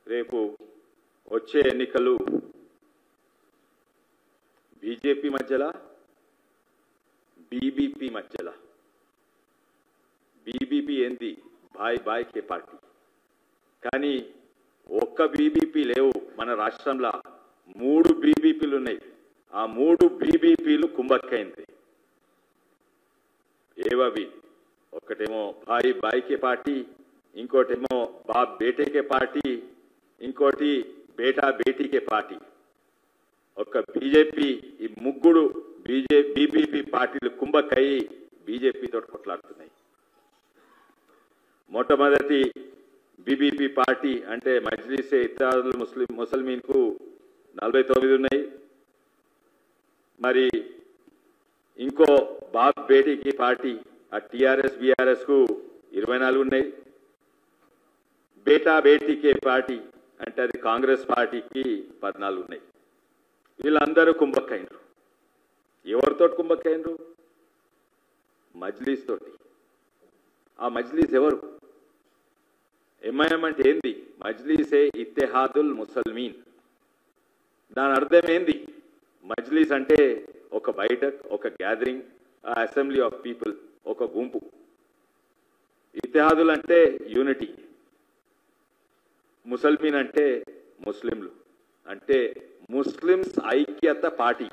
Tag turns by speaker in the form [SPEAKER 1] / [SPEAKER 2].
[SPEAKER 1] రేపు వచ్చే ఎన్నికలు బీజేపీ మధ్యలో బీబీపీ మధ్యలో బీబీపీ ఏంది బాయ్ బాయ్ కే పార్టీ కానీ ఒక్క బీబీపీ లేవు మన రాష్ట్రంలో 3 బీబీపీలు ఉన్నాయి ఆ 3 బీబీపీలు కుంభక్కైంది ఏవవి ఒకటేమో బాయ్ బాయ్ కే పార్టీ ఇంకోటేమో బాప్ బేటే కే పార్టీ ఇంకోటి బేటా బేటీ కే పార్టీ ఒక బీజేపీ ఈ ముగ్గురు బీబీపీ పార్టీలు కుంభక్కయి బీజేపీ తోటి కొట్లాడుతున్నాయి మొట్టమొదటి బీబీపీ పార్టీ అంటే మజ్లిసే ఇత్తిహాదుల్ ముస్లిమీన్ కు 49 ఉన్నాయి మరి ఇంకో బాప్ బేటీకి పార్టీ ఆ టీఆర్ఎస్ బీఆర్ఎస్ కు 24 ఉన్నాయి బేటా బేటీకే పార్టీ అంటే అది కాంగ్రెస్ పార్టీకి 14 ఉన్నాయి వీళ్ళందరూ కుంభక్కైనరు ఎవరితో కుంభక్కైనరు మజ్లిస్ తోటి ఆ మజ్లిస్ ఎవరు ఎంఐఎం అంటే ఏంది మజ్లిసే ఇత్తెహాదుల్ ముసల్మీన్ దాని అర్థం ఏంది మజ్లిస్ అంటే ఒక బైఠక్ ఒక గ్యాదరింగ్ అసెంబ్లీ ఆఫ్ పీపుల్ ఒక గుంపు ఇత్తెహాదుల్ అంటే యూనిటీ ముసల్మీన్ అంటే ముస్లింలు అంటే ముస్లిమ్స్ ఐక్యత పార్టీ